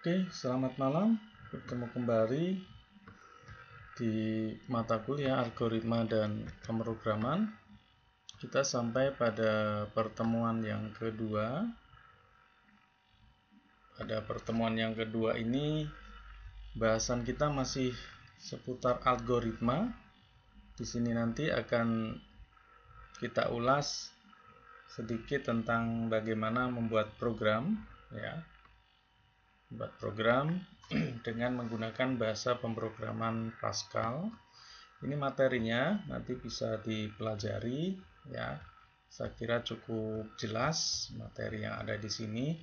Oke, selamat malam. Bertemu kembali di mata kuliah algoritma dan pemrograman. Kita sampai pada pertemuan yang kedua. Pada pertemuan yang kedua ini, bahasan kita masih seputar algoritma. Di sini nanti akan kita ulas sedikit tentang bagaimana membuat program, ya. Membuat program dengan menggunakan bahasa pemrograman Pascal. Ini materinya nanti bisa dipelajari, ya. Saya kira cukup jelas materi yang ada di sini.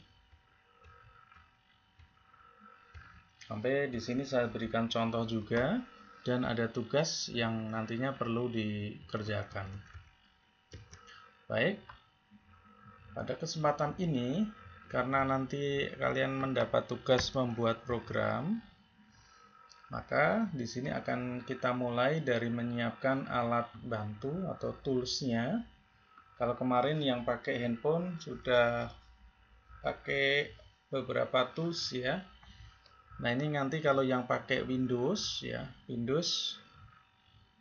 Sampai di sini saya berikan contoh juga dan ada tugas yang nantinya perlu dikerjakan. Baik. Pada kesempatan ini, karena nanti kalian mendapat tugas membuat program, maka di sini akan kita mulai dari menyiapkan alat bantu atau toolsnya. Kalau kemarin yang pakai handphone sudah pakai beberapa tools, ya. Nah, ini nanti kalau yang pakai Windows, ya, Windows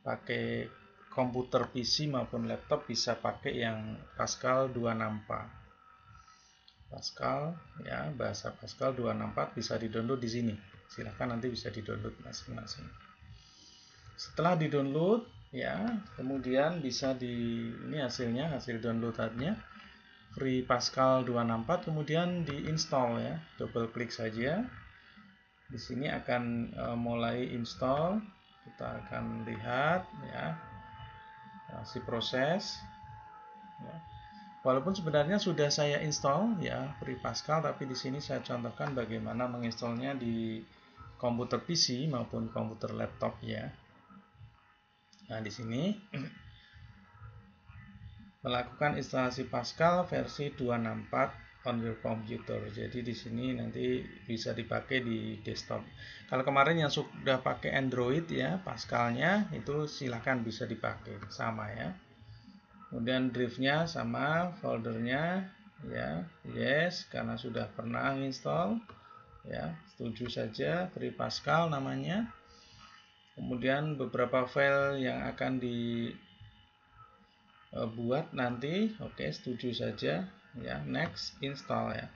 pakai komputer PC maupun laptop bisa pakai yang Pascal 264. Pascal, ya, bahasa Pascal 264 bisa di-download di sini. Silahkan nanti bisa di-download masing-masing. Setelah di-download, ya, kemudian bisa ini hasilnya, hasil downloadannya free Pascal 264, kemudian di-install, ya. Double klik saja. Di sini akan mulai install. Kita akan lihat, ya, si proses, ya. Walaupun sebenarnya sudah saya install, ya, free Pascal, tapi di sini saya contohkan bagaimana menginstalnya di komputer PC maupun komputer laptop, ya. Nah, di sini melakukan instalasi Pascal versi 264 on your computer. Jadi di sini nanti bisa dipakai di desktop. Kalau kemarin yang sudah pakai Android, ya, Pascalnya itu silakan bisa dipakai sama, ya. Kemudian drive-nya sama, foldernya, ya, yes, karena sudah pernah install, ya, setuju saja, free Pascal namanya. Kemudian beberapa file yang akan dibuat nanti, oke, setuju saja, ya, next, install, ya.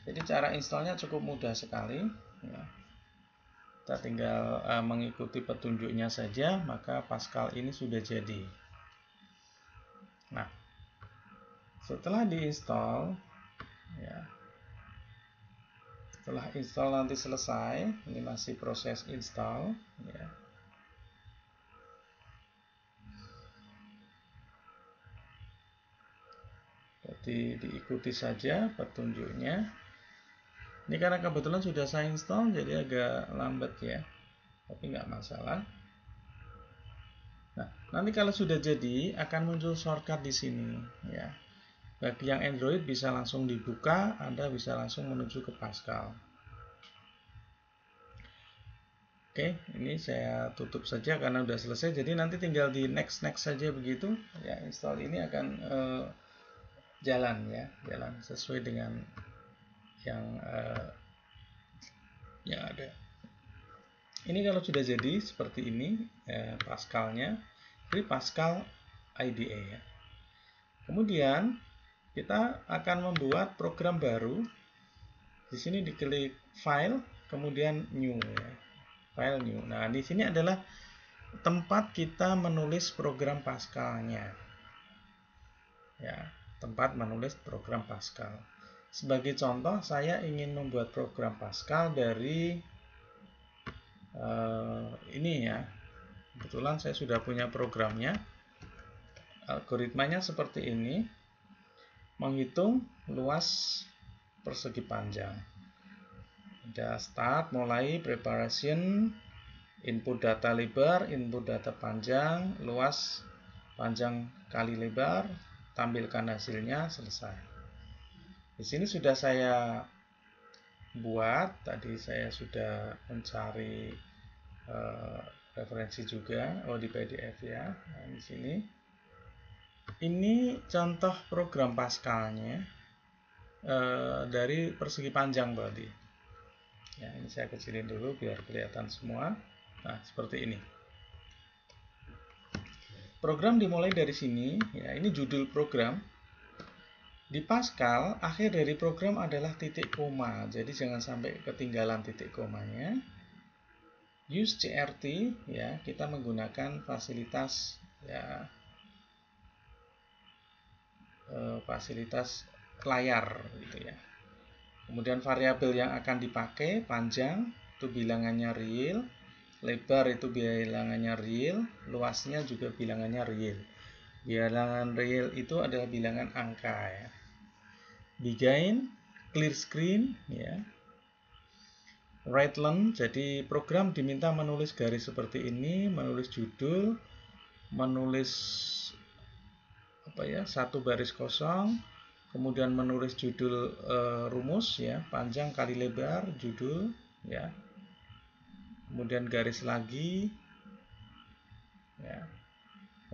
Jadi cara installnya cukup mudah sekali, ya. Kita tinggal mengikuti petunjuknya saja, maka Pascal ini sudah jadi. Nah, setelah diinstal, ya, setelah install nanti selesai, ini masih proses install, ya. Jadi diikuti saja petunjuknya. Ini karena kebetulan sudah saya install, jadi agak lambat, ya, tapi nggak masalah. Nah, nanti kalau sudah jadi akan muncul shortcut di sini, ya. Bagi yang Android bisa langsung dibuka, Anda bisa langsung menuju ke Pascal. Oke, ini saya tutup saja karena sudah selesai. Jadi nanti tinggal di next saja begitu. Ya, install ini akan jalan, ya, jalan sesuai dengan yang ada. Ini kalau sudah jadi seperti ini, Pascalnya, free Pascal IDE, ya. Kemudian kita akan membuat program baru. Di sini diklik file, kemudian new, ya. File new. Nah, di sini adalah tempat kita menulis program Pascalnya, ya, tempat menulis program Pascal. Sebagai contoh, saya ingin membuat program Pascal dari ini, ya. Kebetulan saya sudah punya programnya. Algoritmanya seperti ini. Menghitung luas persegi panjang. Ada start, mulai, preparation, input data lebar, input data panjang, luas, panjang kali lebar, tampilkan hasilnya, selesai. Di sini sudah saya buat, tadi saya sudah mencari referensi juga, di PDF, ya. Nah, di sini ini contoh program Pascalnya dari persegi panjang tadi. Ya, ini saya kecilin dulu biar kelihatan semua. Nah, seperti ini. Program dimulai dari sini, ya, ini judul program. Di Pascal, akhir dari program adalah titik koma, jadi jangan sampai ketinggalan titik komanya. Use CRT, ya, kita menggunakan fasilitas, ya, fasilitas layar, gitu ya. Kemudian variabel yang akan dipakai, panjang itu bilangannya real, lebar itu bilangannya real, luasnya juga bilangannya real. Bilangan real itu adalah bilangan angka, ya. Begin, clear screen, ya. Write line, jadi program diminta menulis garis seperti ini, menulis judul, menulis satu baris kosong, kemudian menulis judul rumus, ya, panjang kali lebar judul, ya, kemudian garis lagi, ya,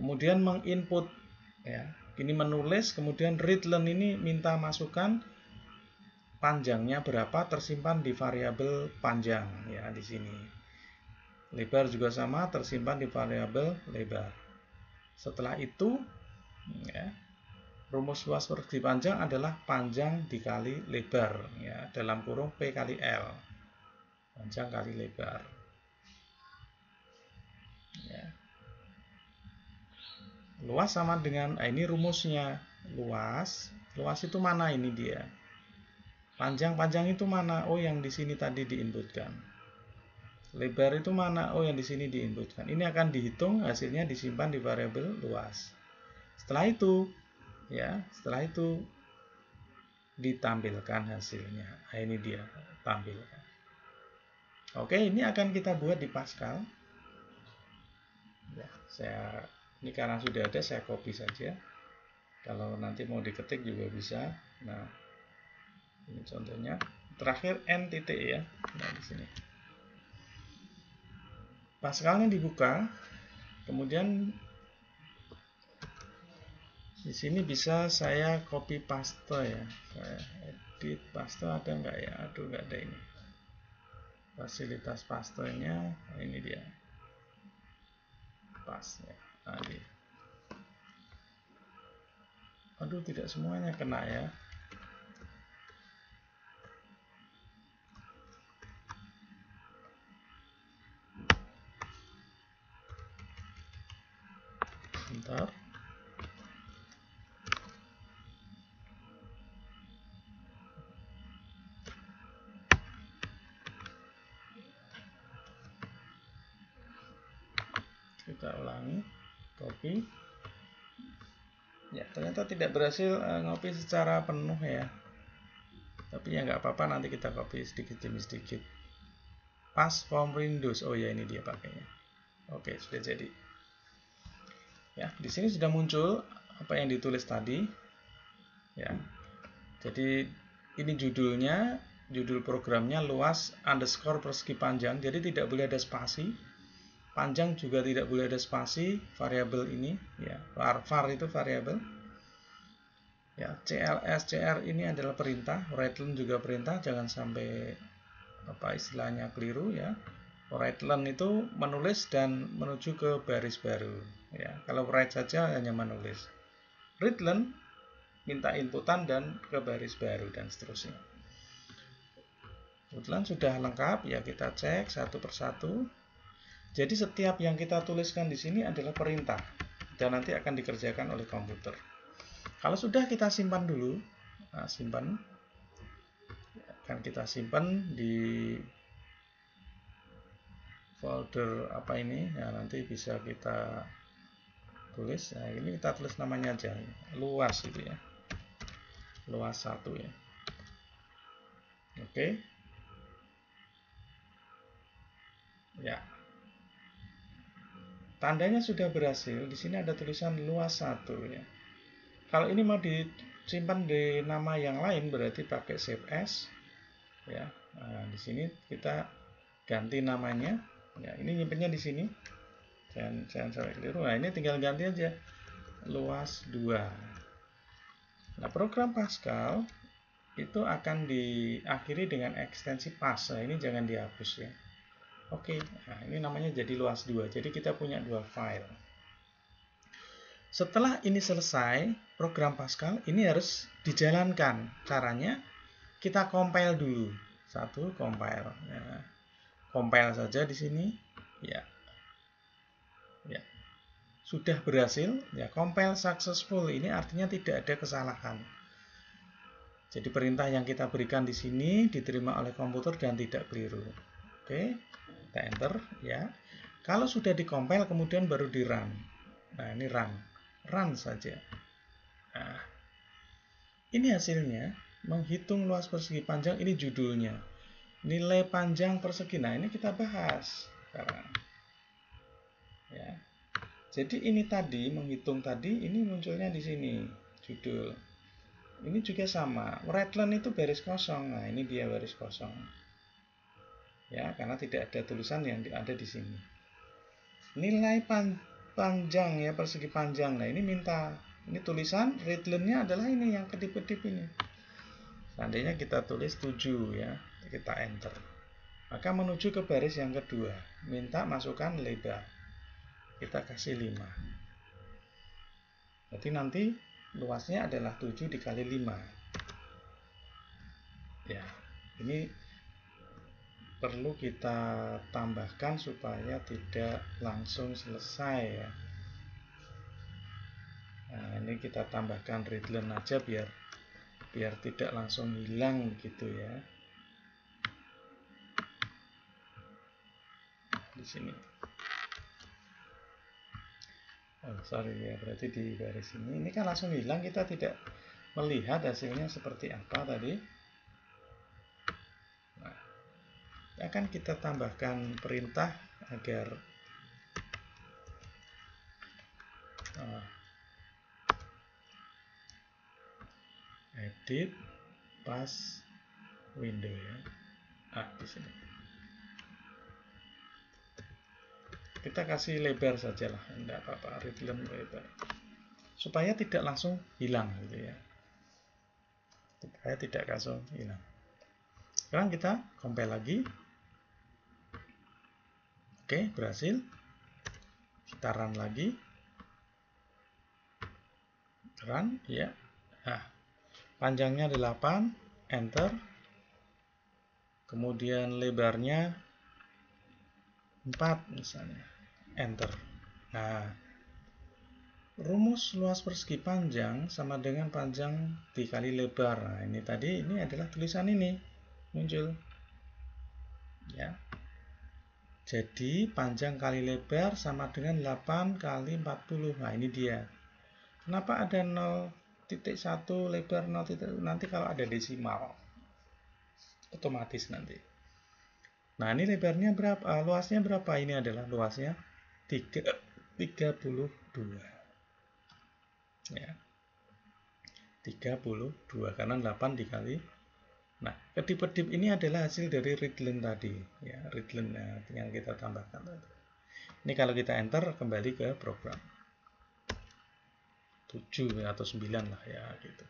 kemudian menginput, ya, ini menulis, kemudian read line ini minta masukan panjangnya berapa tersimpan di variabel panjang, ya, di sini. Lebar juga sama, tersimpan di variabel lebar. Setelah itu, ya, rumus luas persegi panjang adalah panjang dikali lebar, ya, dalam kurung P kali L, panjang kali lebar, ya. Luas sama dengan, ini rumusnya, luas itu mana, ini dia. Panjang itu mana, oh yang di sini tadi diinputkan. Lebar itu mana, oh yang di sini diinputkan. Ini akan dihitung, hasilnya disimpan di variabel luas. Setelah itu ditampilkan hasilnya. Nah, ini dia tampilkan. Oke, ini akan kita buat di Pascal. Ya, ini karena sudah ada, saya copy saja. Kalau nanti mau diketik juga bisa. Nah, ini contohnya. Terakhir n titik, ya. Nah, di sini. Pascalnya dibuka. Kemudian di sini bisa saya copy paste, ya. Saya edit paste, ada nggak ya? Aduh, nggak ada ini. Fasilitas pastenya, ini dia. Pas, ya. Nah, ini. Aduh, tidak semuanya kena, ya. Bentar. Kita ulangi, copy. Ya, ternyata tidak berhasil ngopi secara penuh, ya. Tapi ya nggak apa-apa, nanti kita copy sedikit demi sedikit. Pas form Windows, oh ya, ini dia pakainya. Oke, sudah jadi. Ya, di sini sudah muncul apa yang ditulis tadi. Ya. Jadi ini judulnya, judul programnya luas underscore persegi panjang. Jadi tidak boleh ada spasi. Panjang juga tidak boleh ada spasi. Variabel ini, ya, var itu variabel. Ya, CLS CR ini adalah perintah. Write line juga perintah. Jangan sampai istilahnya keliru, ya. Write line itu menulis dan menuju ke baris baru, ya. Kalau write saja hanya menulis. Read line minta inputan dan ke baris baru dan seterusnya. Kebetulan sudah lengkap, ya, kita cek satu persatu. Jadi setiap yang kita tuliskan di sini adalah perintah dan nanti akan dikerjakan oleh komputer. Kalau sudah, kita simpan dulu. Nah, simpan. Akan kita simpan di folder apa ini, ya, nanti bisa kita tulis. Nah, ini kita tulis namanya aja, luas gitu, ya, luas 1, ya. Oke, ya, tandanya sudah berhasil. Di sini ada tulisan luas 1, ya. Kalau ini mau disimpan di nama yang lain berarti pakai save as, ya. Nah, di sini kita ganti namanya, ya. Ini nyimpennya di sini, jangan sampai keliru. Nah, ini tinggal ganti aja, luas 2. Nah, program Pascal itu akan diakhiri dengan ekstensi pas. Nah, ini jangan dihapus ya. Oke, nah ini namanya jadi luas 2. Jadi kita punya 2 file. Setelah ini selesai, program Pascal ini harus dijalankan. Caranya kita compile dulu. Satu, compile. Ya. Compile saja di sini. Ya. Ya. Sudah berhasil. Ya, compile successful. Ini artinya tidak ada kesalahan. Jadi perintah yang kita berikan di sini diterima oleh komputer dan tidak keliru. Oke, kita enter ya. Kalau sudah dikompil kemudian baru di run. Nah, ini run saja. Nah, ini hasilnya, menghitung luas persegi panjang, ini judulnya. Nilai panjang persegi. Nah, ini kita bahas sekarang. Ya. Jadi ini tadi menghitung tadi ini munculnya di sini judul. Ini juga sama. Redline itu baris kosong. Nah, ini dia baris kosong. Ya, karena tidak ada tulisan yang ada di sini. Nilai panjang ya, persegi panjang. Nah, ini minta. Ini tulisan readline-nya adalah ini yang kedip-kedip ini. Seandainya kita tulis 7 ya, kita enter. Maka menuju ke baris yang kedua. Minta masukkan lebar. Kita kasih 5. Jadi nanti luasnya adalah 7 dikali 5. Ya, ini perlu kita tambahkan supaya tidak langsung selesai ya. Nah, ini kita tambahkan readline aja biar tidak langsung hilang gitu ya. Di sini. Oh, sorry ya, berarti di garis ini kan langsung hilang, kita tidak melihat hasilnya seperti apa tadi. Nah, akan kita tambahkan perintah agar edit pas window ya. Di sini. Kita kasih lebar sajalah, enggak apa-apa, readline lebar. Supaya tidak langsung hilang gitu ya. Supaya tidak langsung hilang. Sekarang kita compile lagi. Oke, berhasil. Kita run lagi. Run, ya. Nah, panjangnya 8, enter. Kemudian lebarnya 4 misalnya, enter. Nah, rumus luas persegi panjang sama dengan panjang dikali lebar. Nah, ini tadi ini adalah tulisan ini muncul. Ya. Jadi panjang kali lebar sama dengan 8 kali 40. Nah, ini dia. Kenapa ada 0.1 lebar 0. Nanti kalau ada desimal otomatis nanti. Nah, ini lebarnya berapa? Luasnya berapa? Ini adalah luasnya 32. Ya. 32 karena 8 dikali. Nah, kedip-kedip ini adalah hasil dari readline tadi, ya, readline yang kita tambahkan tadi. Ini kalau kita enter kembali ke program. 7 atau 9 lah ya gitu.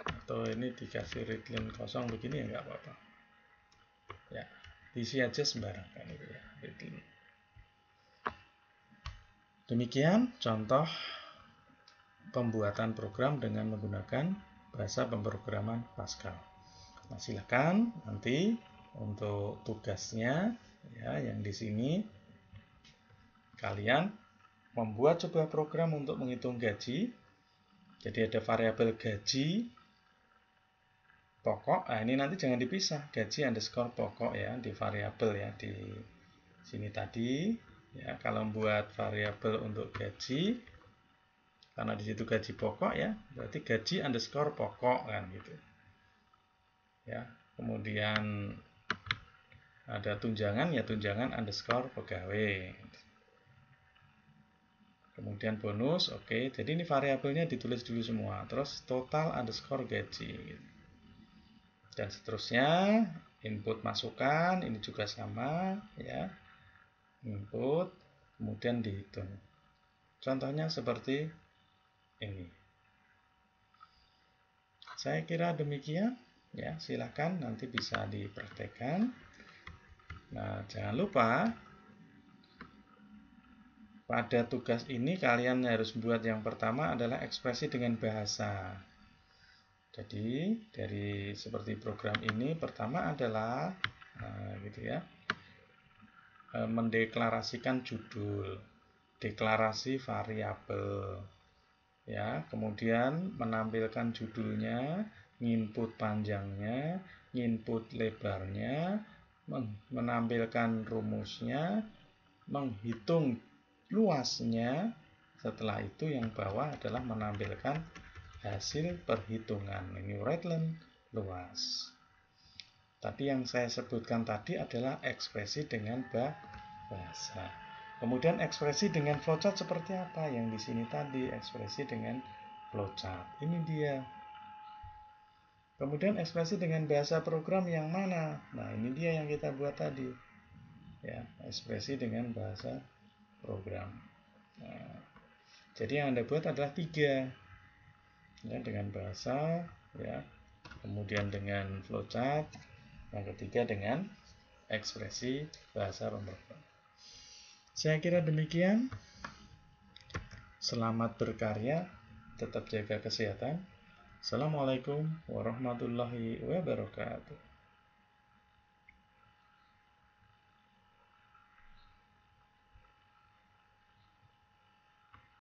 Atau ini dikasih readline kosong begini ya nggak apa-apa. Ya, diisi aja sembarangan itu ya, readline. Demikian contoh pembuatan program dengan menggunakan bahasa pemrograman Pascal. Nah, silakan nanti untuk tugasnya ya yang di sini kalian membuat sebuah program untuk menghitung gaji. Jadi ada variabel gaji pokok. Nah, ini nanti jangan dipisah, gaji underscore pokok ya di variabel ya di sini tadi. Ya, kalau membuat variabel untuk gaji, karena di situ gaji pokok ya, berarti gaji underscore pokok kan gitu. Ya, kemudian ada tunjangan ya tunjangan underscore pegawai. Kemudian bonus, oke. Jadi ini variabelnya ditulis dulu semua. Terus total underscore gaji. Dan seterusnya, input masukkan, ini juga sama ya. Input, kemudian dihitung. Contohnya seperti ini. Saya kira demikian ya, silahkan nanti bisa dipraktekkan. Nah, jangan lupa pada tugas ini kalian harus buat yang pertama adalah ekspresi dengan bahasa. Jadi dari seperti program ini pertama adalah gitu ya, mendeklarasikan judul, deklarasi variabel, ya, kemudian menampilkan judulnya, nginput panjangnya, nginput lebarnya, menampilkan rumusnya, menghitung luasnya. Setelah itu yang bawah adalah menampilkan hasil perhitungan, ini Redland luas. Tadi yang saya sebutkan tadi adalah ekspresi dengan bahasa. Kemudian ekspresi dengan flowchart seperti apa? Yang di sini tadi ekspresi dengan flowchart. Ini dia. Kemudian ekspresi dengan bahasa program yang mana? Nah, ini dia yang kita buat tadi. Ya, ekspresi dengan bahasa program. Nah, jadi yang Anda buat adalah 3. Ya, dengan bahasa, ya. Kemudian dengan flowchart, yang ketiga dengan ekspresi bahasa pemrogram. Saya kira demikian. Selamat berkarya, tetap jaga kesehatan. Assalamualaikum warahmatullahi wabarakatuh.